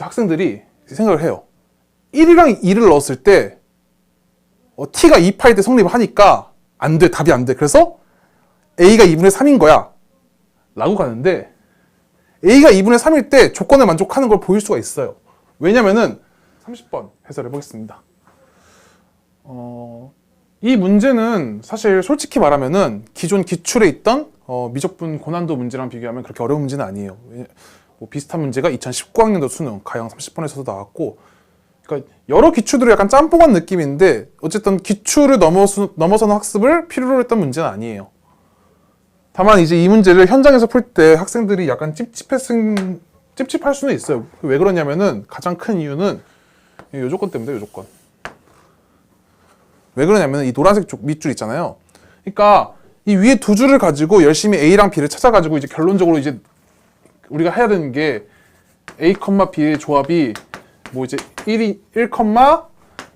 학생들이 생각을 해요. 1이랑 2를 넣었을 때 t가 2파일 때 성립을 하니까 안 돼, 답이 안 돼. 그래서 a가 2분의 3인 거야 라고 가는데 a가 2분의 3일 때 조건에 만족하는 걸 보일 수가 있어요. 왜냐면은 30번 해설해 보겠습니다. 이 문제는 사실 솔직히 말하면은 기존 기출에 있던 미적분 고난도 문제랑 비교하면 그렇게 어려운 문제는 아니에요. 뭐 비슷한 문제가 2019학년도 수능 가형 30번에서도 나왔고, 그러니까 여러 기출들이 약간 짬뽕한 느낌인데 어쨌든 기출을 넘어서는 학습을 필요로 했던 문제는 아니에요. 다만 이제 이 문제를 현장에서 풀 때 학생들이 약간 찝찝할 수는 있어요. 왜 그러냐면은 가장 큰 이유는 이 조건 때문에, 이 조건. 왜 그러냐면 이 노란색 밑줄 있잖아요. 그러니까 이 위에 두 줄을 가지고 열심히 A랑 B를 찾아가지고 이제 결론적으로 이제 우리가 해야 되는 게 A, B의 조합이 뭐 이제 1,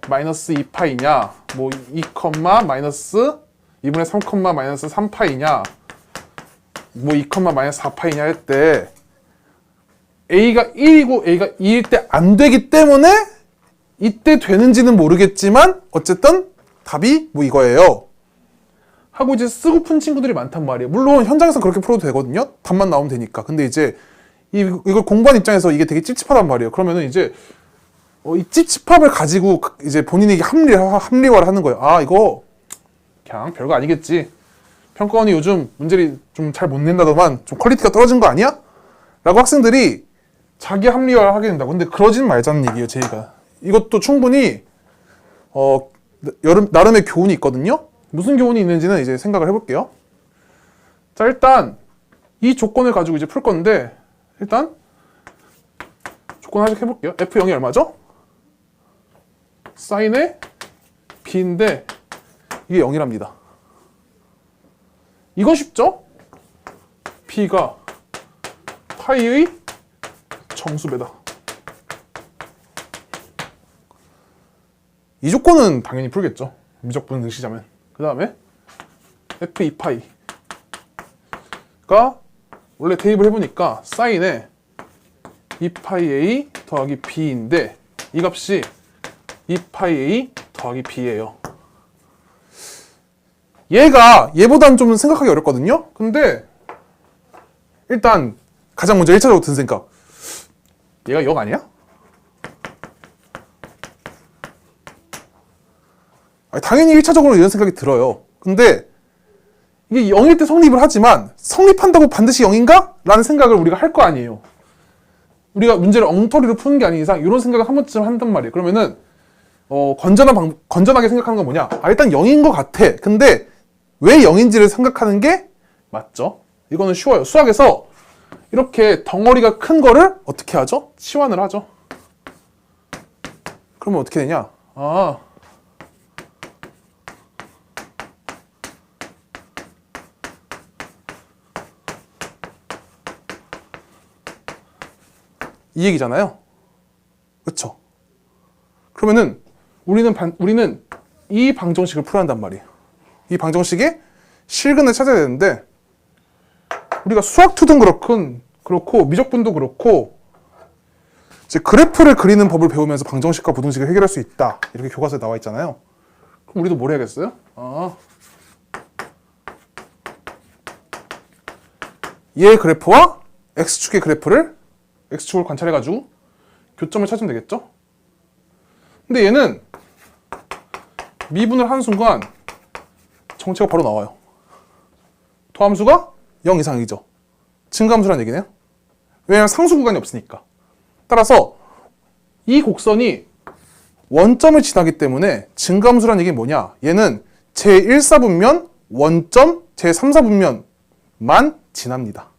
마이너스 2파이냐, 뭐 2, 마이너스 2분의 3, 마이너스 3파이냐, 뭐 2, 마이너스 4파이냐 할 때 A가 1이고 A가 2일 때 안 되기 때문에 이때 되는지는 모르겠지만 어쨌든 답이 뭐 이거예요 하고 이제 쓰고 푼 친구들이 많단 말이에요. 물론 현장에서 그렇게 풀어도 되거든요. 답만 나오면 되니까. 근데 이제 이걸 공부한 입장에서 이게 되게 찝찝하단 말이에요. 그러면은 이제 이 찝찝함을 가지고 이제 본인이 합리화를 하는 거예요. 아, 이거 그냥 별거 아니겠지. 평가원이 요즘 문제를 좀 잘 못 낸다더만 좀 퀄리티가 떨어진 거 아니야? 라고 학생들이 자기 합리화를 하게 된다고. 근데 그러진 말자는 얘기예요, 제가. 이것도 충분히 나름의 교훈이 있거든요. 무슨 교훈이 있는지는 이제 생각을 해볼게요. 자, 일단 이 조건을 가지고 이제 풀 건데, 일단 조건 하나씩 해볼게요. F0이 얼마죠? 사인의 B인데 이게 0이랍니다. 이거 쉽죠? B가 파이의 정수배다. 이 조건은 당연히 풀겠죠. 미적분 응시자면. 그 다음에 F2파이가 원래 대입을 해보니까 사인에 2파이 A 더하기 B인데 이 값이 2파이 A 더하기 B예요. 얘보다는 좀 생각하기 어렵거든요. 근데 일단 가장 먼저 1차적으로 든 생각, 얘가 0 아니야? 당연히 1차적으로 이런 생각이 들어요. 근데 이게 0일 때 성립을 하지만 성립한다고 반드시 0인가? 라는 생각을 우리가 할 거 아니에요. 우리가 문제를 엉터리로 푸는 게 아닌 이상 이런 생각을 한 번쯤 한단 말이에요. 그러면은 건전하게 생각하는 건 뭐냐? 일단 0인 것 같아. 근데 왜 0인지를 생각하는 게 맞죠? 이거는 쉬워요. 수학에서 이렇게 덩어리가 큰 거를 어떻게 하죠? 치환을 하죠. 그러면 어떻게 되냐? 이 얘기잖아요. 그쵸? 그러면은 우리는 이 방정식을 풀어야 한단 말이에요. 이 방정식의 실근을 찾아야 되는데 우리가 수학2든 그렇고 미적분도 그렇고 이제 그래프를 그리는 법을 배우면서 방정식과 부등식을 해결할 수 있다. 이렇게 교과서에 나와 있잖아요. 그럼 우리도 뭘 해야겠어요? 얘의 그래프와 x축의 그래프를 x축을 관찰해가지고 교점을 찾으면 되겠죠? 근데 얘는 미분을 하는 순간 정체가 바로 나와요. 도함수가 0 이상이죠. 증가함수라는 얘기네요. 왜냐하면 상수 구간이 없으니까. 따라서 이 곡선이 원점을 지나기 때문에 증가함수라는 얘기는 뭐냐? 얘는 제1사분면, 원점, 제3사분면만 지납니다.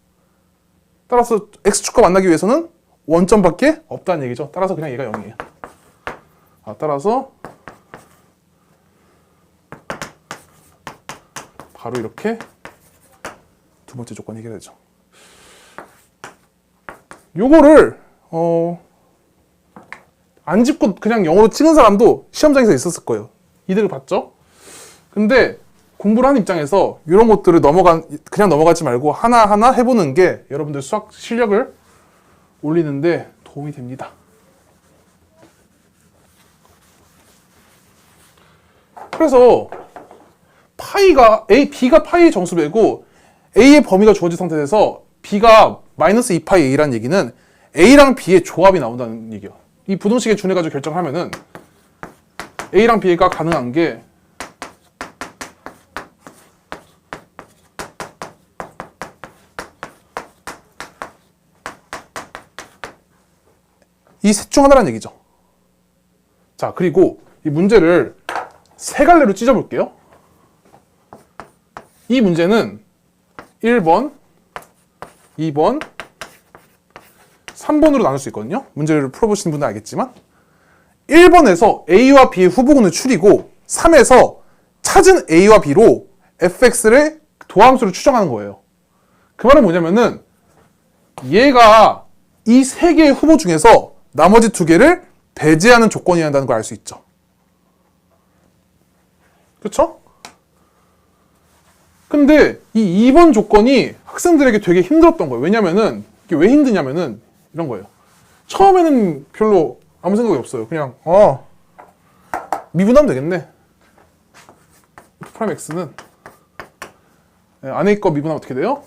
따라서 x축과 만나기 위해서는 원점밖에 없다는 얘기죠. 따라서 그냥 얘가 0이에요. 따라서 바로 이렇게 두 번째 조건 해결되죠. 요거를 안 짚고 그냥 0으로 찍은 사람도 시험장에서 있었을 거예요. 이득을 봤죠? 근데 공부를 하는 입장에서 이런 것들을 그냥 넘어가지 말고 하나하나 해보는 게 여러분들 수학 실력을 올리는데 도움이 됩니다. 그래서 파이가 B가 파이의 정수배고 A의 범위가 주어진 상태에서 B가 마이너스 2파이 A라는 얘기는 A랑 B의 조합이 나온다는 얘기예요. 이 부등식에 준해가지고 결정하면은 A랑 B가 가능한 게 이 셋 중 하나라는 얘기죠. 자, 그리고 이 문제를 세 갈래로 찢어볼게요. 이 문제는 1번, 2번, 3번으로 나눌 수 있거든요. 문제를 풀어보시는 분은 알겠지만 1번에서 A와 B의 후보군을 추리고 3에서 찾은 A와 B로 fx를 도함수를 추정하는 거예요. 그 말은 뭐냐면은 얘가 이 세 개의 후보 중에서 나머지 두 개를 배제하는 조건이어야 한다는 걸 알 수 있죠. 그렇죠? 근데 이 2번 조건이 학생들에게 되게 힘들었던 거예요. 왜냐면은 이게 왜 힘드냐면은 이런 거예요. 처음에는 별로 아무 생각이 없어요. 그냥 미분하면 되겠네. 프라임 x는 안에 거 미분하면 어떻게 돼요?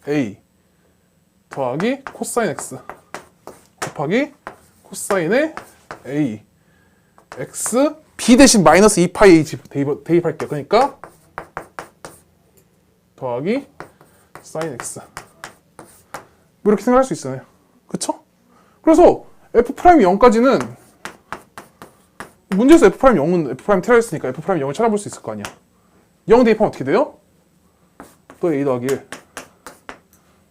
a 더하기 코사인 x 곱하기 코사인의 a x b 대신 마이너스 2파이 a 대입할게요. 그러니까 더하기 사인 x 뭐 이렇게 생각할 수 있어요. 그쵸? 그래서 f'이 0까지는 문제에서 f'이 0은 f'이 테라였으니까 f'이 0을 찾아볼 수 있을 거 아니야. 0 대입하면 어떻게 돼요? 또 a 더하기 1.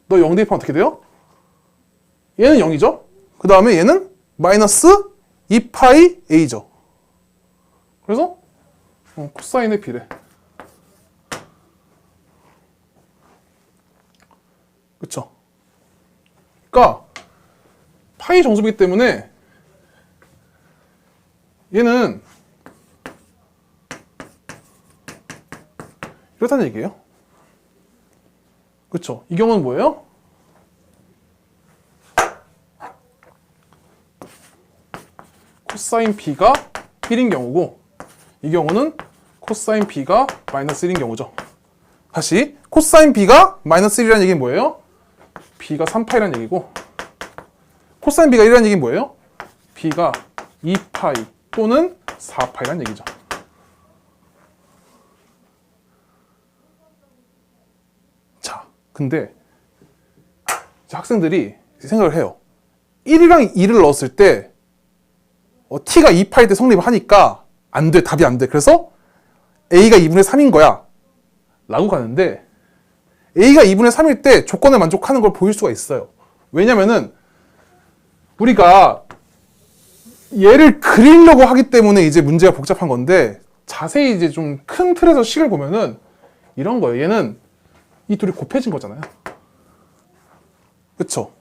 너 0 대입하면 어떻게 돼요? 얘는 0이죠? 그 다음에 얘는 마이너스 2파이 a죠. 그래서 코사인의 비례. 그쵸? 그러니까 파이 정수비기 때문에 얘는 이렇다는 얘기예요. 그쵸? 이 경우는 뭐예요? 코사인 B가 1인 경우고 이 경우는 코사인 B가 마이너스 1인 경우죠. 다시 코사인 B가 마이너스 1이라는 얘기는 뭐예요? B가 3파이라는 얘기고 코사인 B가 1이라는 얘기는 뭐예요? B가 2파이 또는 4파이라는 얘기죠. 자, 근데 학생들이 생각을 해요. 1이랑 2를 넣었을 때 t가 2파이 때 성립을 하니까 안 돼. 답이 안 돼. 그래서 a가 2분의 3인 거야. 라고 가는데 a가 2분의 3일 때 조건에 만족하는 걸 보일 수가 있어요. 왜냐면은 우리가 얘를 그리려고 하기 때문에 이제 문제가 복잡한 건데 자세히 이제 좀 큰 틀에서 식을 보면은 이런 거예요. 얘는 이 둘이 곱해진 거잖아요. 그쵸?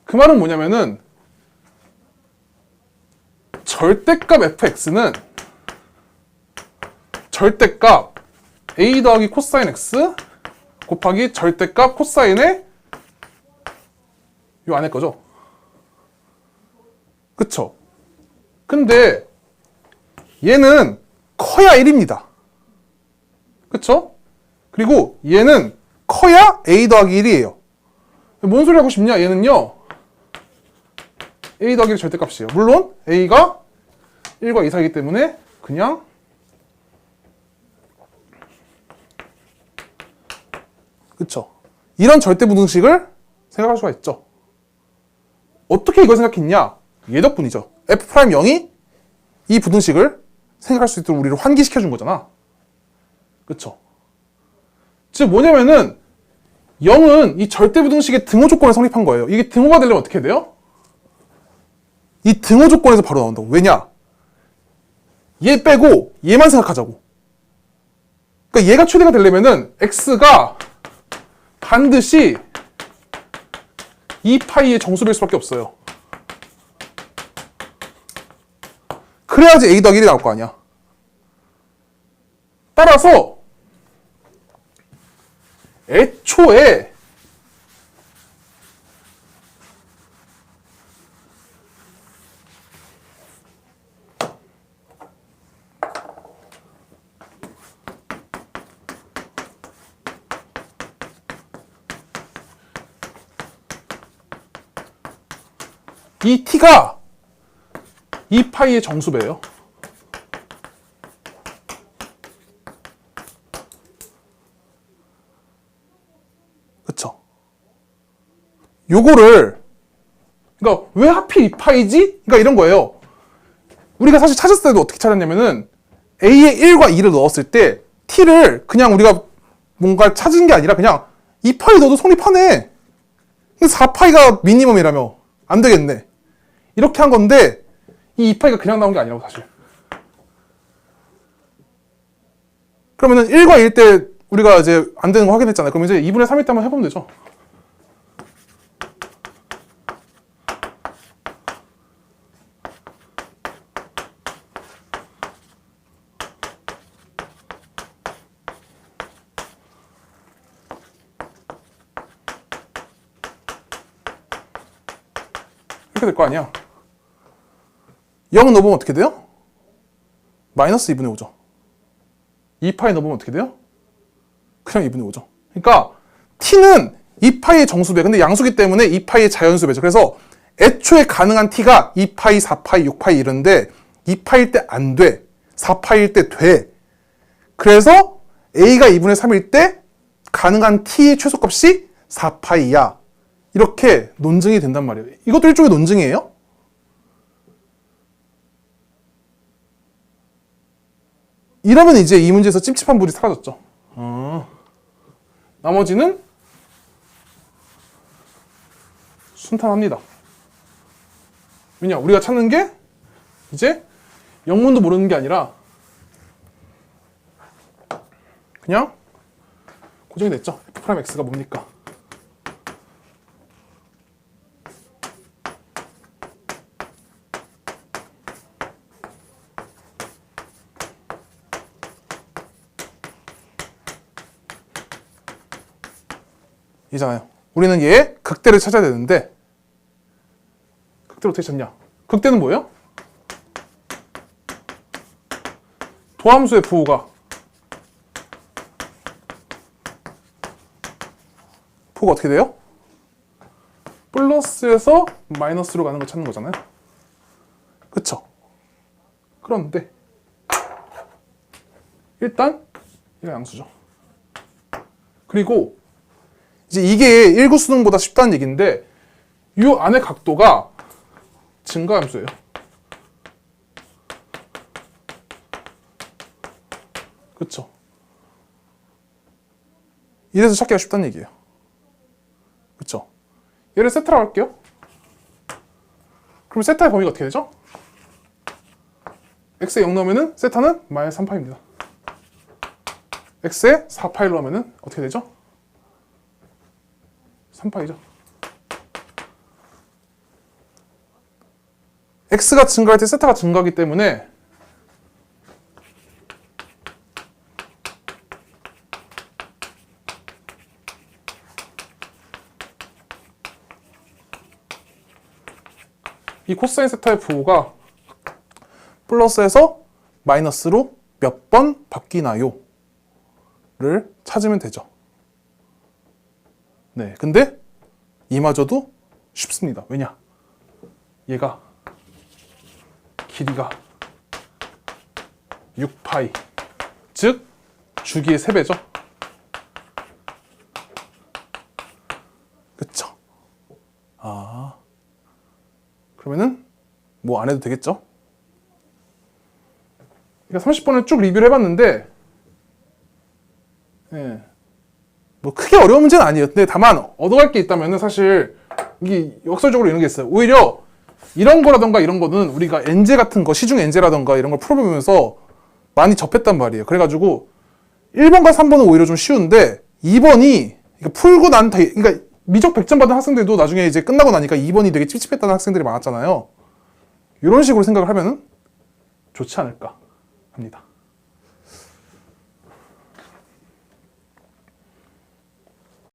그 말은 뭐냐면은 절대값 fx는 절대값 a 더하기 코사인 x 곱하기 절대값 코사인의 요 안에 거죠. 그쵸? 근데 얘는 커야 1입니다. 그쵸? 그리고 얘는 커야 a 더하기 1이에요. 뭔 소리 하고 싶냐? 얘는요. a 더하기 1 절대값이에요. 물론 a가 1과 2 사이기 때문에 그냥 그쵸? 이런 절대부등식을 생각할 수가 있죠. 어떻게 이걸 생각했냐? 얘 덕분이죠. f'0이 이 부등식을 생각할 수 있도록 우리를 환기시켜준 거잖아. 그쵸? 즉 뭐냐면은 0은 이 절대부등식의 등호 조건에 성립한 거예요. 이게 등호가 되려면 어떻게 돼요? 이 등호 조건에서 바로 나온다고. 왜냐? 얘 빼고 얘만 생각하자고. 그러니까 얘가 최대가 되려면은 x가 반드시 2파이의 정수일 수밖에 없어요. 그래야지 a 더하기 1이 나올 거 아니야. 따라서 애초에 이 t가 2파이의 정수배예요. 그쵸? 요거를 그러니까 왜 하필 2파이지? 그러니까 이런 거예요. 우리가 사실 찾았을 때도 어떻게 찾았냐면은 A에 1과 2를 넣었을 때 t를 그냥 우리가 뭔가 찾은 게 아니라 그냥 2파이 넣어도 성립하네. 4파이가 미니멈이라며 안 되겠네. 이렇게 한 건데 이 2파이가 그냥 나온 게 아니라고 사실. 그러면은 1과 2일 때 우리가 이제 안 되는 거 확인했잖아요. 그럼 이제 2분의 3일 때 한번 해보면 되죠. 이렇게 될 거 아니야. 0 넣어보면 어떻게 돼요? 마이너스 2분의 5죠. 2파이 넣어보면 어떻게 돼요? 그냥 2분의 5죠. 그러니까 t는 2파이의 정수배. 근데 양수기 때문에 2파이의 자연수배죠. 그래서 애초에 가능한 t가 2파이, 4파이, 6파이 이런데 2파일 때 안 돼. 4파일 때 돼. 그래서 a가 2분의 3일 때 가능한 t의 최소값이 4파이야. 이렇게 논증이 된단 말이에요. 이것도 일종의 논증이에요. 이러면 이제 이 문제에서 찝찝한 부분이 사라졌죠. 나머지는 순탄합니다. 왜냐? 우리가 찾는 게 이제 영문도 모르는 게 아니라 그냥 고정이 됐죠. F'X가 뭡니까? 이잖아요. 우리는 얘의 극대를 찾아야 되는데 극대를 어떻게 찾냐? 극대는 뭐예요? 도함수 F5가 F가 어떻게 돼요? 플러스에서 마이너스로 가는 걸 찾는 거잖아요. 그쵸? 그런데 일단 이거 양수죠. 그리고 이제 이게 일구 수능보다 쉽다는 얘기인데 이 안의 각도가 증가함수예요. 그쵸? 이래서 찾기가 쉽다는 얘기예요. 그쵸? 얘를 세타라고 할게요. 그럼 세타의 범위가 어떻게 되죠? x에 0 넣으면은 세타는 마이너스 3파입니다. x에 4파를 넣으면은 어떻게 되죠? 3파이죠. x가 증가할 때 세타가 증가하기 때문에 이 코사인 세타의 부호가 플러스에서 마이너스로 몇 번 바뀌나요? 를 찾으면 되죠. 네, 근데 이마저도 쉽습니다. 왜냐? 얘가 길이가 6파이, 즉 주기의 3배죠. 그쵸? 그러면은 뭐 안 해도 되겠죠? 그러니까 30번을 쭉 리뷰를 해봤는데 예, 뭐 크게 어려운 문제는 아니에요. 근데 다만 얻어갈 게 있다면은 사실 이게 역설적으로 이런 게 있어요. 오히려 이런 거라던가 이런 거는 우리가 엔제 같은 거, 시중 엔제라던가 이런 걸 풀어보면서 많이 접했단 말이에요. 그래가지고 1번과 3번은 오히려 좀 쉬운데 2번이 풀고 난 다, 그러니까 미적 100점 받은 학생들도 나중에 이제 끝나고 나니까 2번이 되게 찝찝했다는 학생들이 많았잖아요. 이런 식으로 생각을 하면은 좋지 않을까 합니다.